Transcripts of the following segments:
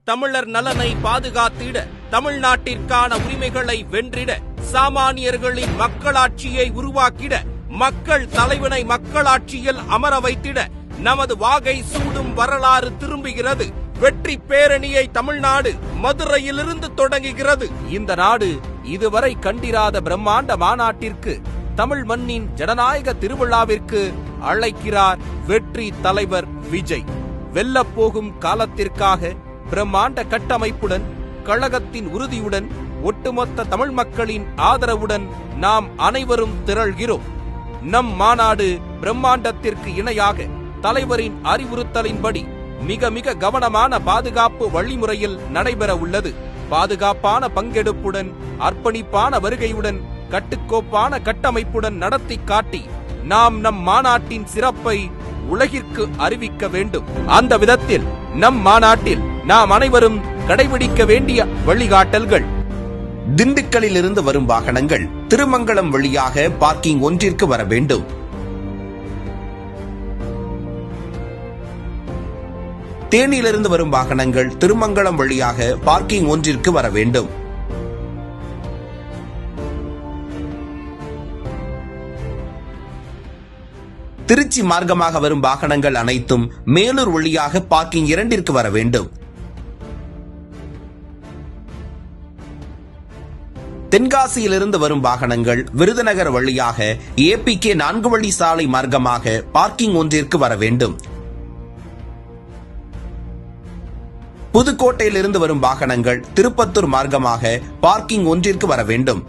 தமிழர் நலனை பாதுகாத்திட, தமிழ்நாட்டிற்கான உரிமைகளை வென்றிட, சாமானியர்களின் மக்களாட்சியை உருவாக்கிட, மக்கள் தலைவனை மக்களாட்சியில் அமர வைத்திட நமது வாகை சூடும் வரலாறு திரும்புகிறது. வெற்றி பேரணியை தமிழ்நாடு மதுரையிலிருந்து தொடங்குகிறது. இந்த நாடு இதுவரை கண்டிராத பிரம்மாண்ட மாநாட்டிற்கு, தமிழ் மண்ணின் ஜனநாயக திருவிழாவிற்கு அழைக்கிறார் வெற்றி தலைவர் விஜய். வெல்லப்போகும் காலத்திற்காக பிரம்மாண்ட கட்டமைப்புடன், கழகத்தின் உறுதியுடன், ஒட்டுமொத்த தமிழ் மக்களின் ஆதரவுடன் நாம் அனைவரும் திரள்கிறோம். நம் மாநாடு பிரம்மாண்டத்திற்கு இணையாக தலைவரின் அறிவுறுத்தலின்படி மிக மிக கவனமான பாதுகாப்பு வழிமுறையில் நடைபெற உள்ளது. பாதுகாப்பான பங்கெடுப்புடன், அர்ப்பணிப்பான வருகையுடன், கட்டுக்கோப்பான கட்டமைப்புடன் நடத்தி காட்டி நாம் நம் மாநாட்டின் சிறப்பை உலகிற்கு அறிவிக்க வேண்டும். அந்த விதத்தில் நம் மாநாட்டில் நாம் அனைவரும் கடைபிடிக்க வேண்டிய வழிகாட்டல்கள்: திண்டுக்கல்லில் இருந்து வரும் வாகனங்கள் திருமங்கலம் வழியாக பார்க்கிங் ஒன்றிற்கு வர வேண்டும். தேனியிலிருந்து வரும் வாகனங்கள் திருமங்கலம் வழியாக பார்க்கிங் ஒன்றிற்கு வர வேண்டும். திருச்சி மார்க்கமாக வரும் வாகனங்கள் அனைத்தும் மேலூர் வழியாக பார்க்கிங் 2ற்கு வர வேண்டும். தென்காசியிலிருந்து வரும் வாகனங்கள் விருதுநகர் வழியாக APK 4 வழி சாலை மார்க்கமாக பார்க்கிங் ஒன்றிற்கு வர வேண்டும். புதுக்கோட்டையிலிருந்து வரும் வாகனங்கள் திருப்பத்தூர் மார்க்கமாக பார்க்கிங் ஒன்றிற்கு வர வேண்டும்.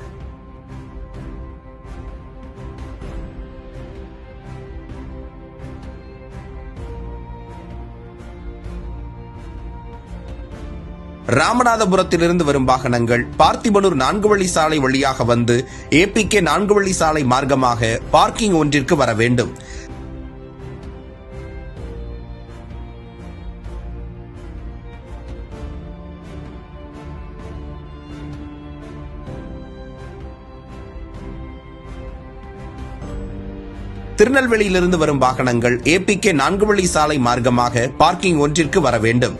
ராமநாதபுரத்திலிருந்து வரும் வாகனங்கள் பார்த்திபனூர் 4 வழி சாலை வழியாக வந்து APK 4 வழி சாலை மார்க்கமாக பார்க்கிங் ஒன்றிற்கு வர வேண்டும். திருநெல்வேலியிலிருந்து வரும் வாகனங்கள் APK 4 வழி சாலை மார்க்கமாக பார்க்கிங் ஒன்றிற்கு வர வேண்டும்.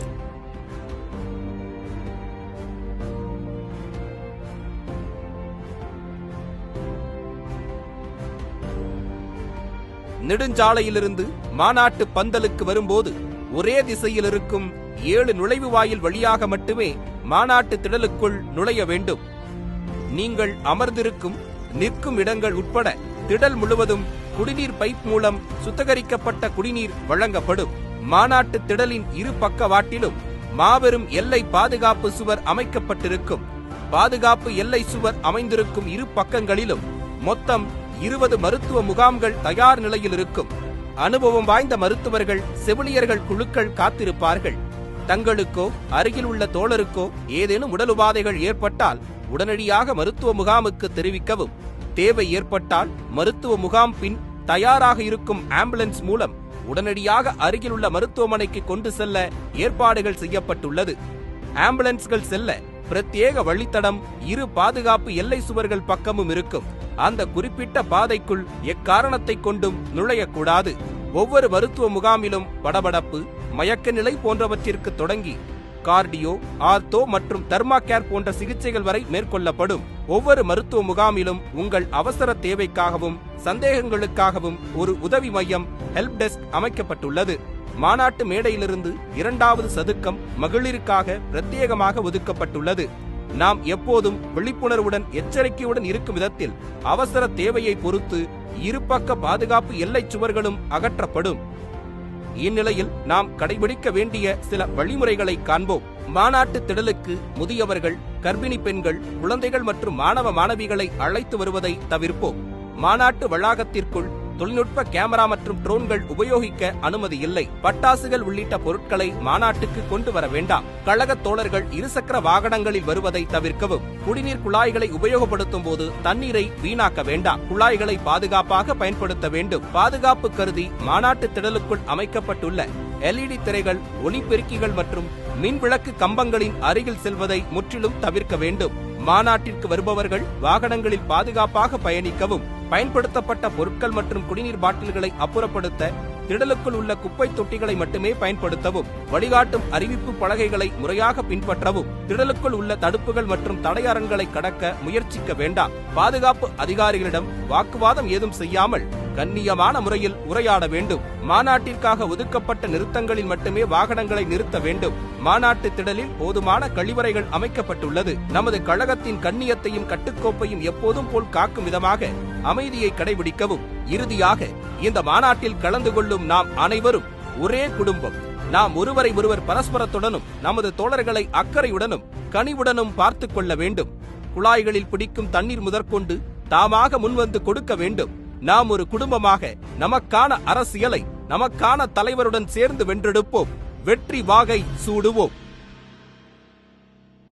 நெடுஞ்சாலையிலிருந்து மாநாட்டு பந்தலுக்கு வரும்போது ஒரே திசையில் இருக்கும் 7 நுழைவு வாயில் வழியாக மட்டுமே மாநாட்டு திடலுக்குள் நுழைய வேண்டும். நீங்கள் அமர்ந்திருக்கும், நிற்கும் இடங்கள் உட்பட திடல் முழுவதும் குடிநீர் பைப் மூலம் சுத்திகரிக்கப்பட்ட குடிநீர் வழங்கப்படும். மாநாட்டு திடலின் இரு பக்கவாட்டிலும் மாபெரும் எல்லை பாதுகாப்பு சுவர் அமைக்கப்பட்டிருக்கும். பாதுகாப்பு எல்லை சுவர் அமைந்திருக்கும் இரு பக்கங்களிலும் மொத்தம் 20 மருத்துவ முகாம்கள் தயார் நிலையில் இருக்கும். அனுபவம் வாய்ந்த மருத்துவர்கள், செவிலியர்கள் குழுக்கள் காத்திருப்பார்கள். தங்களுக்கோ அருகில் உள்ள தோழருக்கோ ஏதேனும் உடல் உபாதைகள் ஏற்பட்டால் உடனடியாக மருத்துவ முகாமுக்கு தெரிவிக்கவும். தேவை ஏற்பட்டால் மருத்துவ முகாம் பின் தயாராக இருக்கும் ஆம்புலன்ஸ் மூலம் உடனடியாக அருகிலுள்ள மருத்துவமனைக்கு கொண்டு செல்ல ஏற்பாடுகள் செய்யப்பட்டுள்ளது. ஆம்புலன்ஸ்கள் செல்ல பிரத்யேக வழித்தடம் இரு பாதுகாப்பு எல்லை சுவர்கள் பக்கமும் இருக்கும். அந்த குறிப்பிட்ட பாதைக்குள் எக்காரணத்தை கொண்டும் நுழையக்கூடாது. ஒவ்வொரு மருத்துவ முகாமிலும் படபடப்பு, மயக்க நிலை போன்றவற்றிற்கு தொடங்கி கார்டியோ, ஆர்த்தோ மற்றும் தர்மா கேர் போன்ற சிகிச்சைகள் வரை மேற்கொள்ளப்படும். ஒவ்வொரு மருத்துவ முகாமிலும் உங்கள் அவசர தேவைக்காகவும் சந்தேகங்களுக்காகவும் ஒரு உதவி மையம், ஹெல்ப் டெஸ்க் அமைக்கப்பட்டுள்ளது. மாநாட்டு மேடையிலிருந்து 2வது சதுக்கம் மகளிருக்காக பிரத்யேகமாக ஒதுக்கப்பட்டுள்ளது. நாம் எப்போதும் விழிப்புணர்வுடன், எச்சரிக்கையுடன் இருக்கும் விதத்தில் அவசர தேவையை பொறுத்து இருபக்க பாதுகாப்பு எல்லை சுவர்களும் அகற்றப்படும். இந்நிலையில் நாம் கடைபிடிக்க வேண்டிய சில வழிமுறைகளை காண்போம். மாநாட்டு திடலுக்கு முதியவர்கள், கர்ப்பிணி பெண்கள், குழந்தைகள் மற்றும் மாணவ மாணவிகளை அழைத்து வருவதை தவிர்ப்போம். மாநாட்டு வளாகத்திற்குள் தொழில்நுட்ப கேமரா மற்றும் ட்ரோன்கள் உபயோகிக்க அனுமதி இல்லை. பட்டாசுகள் உள்ளிட்ட பொருட்களை மாநாட்டுக்கு கொண்டு வர வேண்டாம். கழக தோழர்கள் இருசக்கர வாகனங்களில் வருவதை தவிர்க்கவும். குடிநீர் குழாய்களை உபயோகப்படுத்தும் போது தண்ணீரை வீணாக்க வேண்டாம். குழாய்களை பாதுகாப்பாக பயன்படுத்த வேண்டும். பாதுகாப்பு கருதி மாநாட்டு திடலுக்குள் அமைக்கப்பட்டுள்ள LED திரைகள், ஒளிபெருக்கிகள் மற்றும் மின்விளக்கு கம்பங்களின் அருகில் செல்வதை முற்றிலும் தவிர்க்க வேண்டும். மாநாட்டிற்கு வருபவர்கள் வாகனங்களில் பாதுகாப்பாக பயணிக்கவும். பயன்படுத்தப்பட்ட பொருட்கள் மற்றும் குடிநீர் பாட்டில்களை அப்புறப்படுத்த திடலுக்குள் உள்ள குப்பை தொட்டிகளை மட்டுமே பயன்படுத்தவும், வழிகாட்டும் அறிவிப்பு பலகைகளை முறையாக பின்பற்றவும், திடலுக்குள் உள்ள தடுப்புகள் மற்றும் தடையரண்களை கடக்க முயற்சிக்க வேண்டாம். பாதுகாப்பு அதிகாரிகளிடம் வாக்குவாதம் ஏதும் செய்யாமல் கண்ணியமான முறையில் உரையாட வேண்டும். மாநாட்டிற்காக ஒதுக்கப்பட்ட நிறுத்தங்களில் மட்டுமே வாகனங்களை நிறுத்த வேண்டும். மாநாட்டு திடலில் போதுமான கழிவறைகள் அமைக்கப்பட்டுள்ளது. நமது கழகத்தின் கண்ணியத்தையும் கட்டுக்கோப்பையும் எப்போதும் போல் காக்கும் விதமாக அமைதியை கடைபிடிக்கவும். இறுதியாக, இந்த மாநாட்டில் கலந்து கொள்ளும் நாம் அனைவரும் ஒரே குடும்பம். நாம் ஒருவரை ஒருவர் பரஸ்பரத்துடனும் நமது தோழர்களை அக்கறையுடனும் கனிவுடனும் பார்த்துக் கொள்ள வேண்டும். குழாய்களில் பிடிக்கும் தண்ணீர் முதற்கொண்டு தாமாக முன்வந்து கொடுக்க வேண்டும். நாம் ஒரு குடும்பமாக நமக்கான அரசியலை நமக்கான தலைவருடன் சேர்ந்து வென்றெடுப்போம். வெற்றி வாகை சூடுவோம்.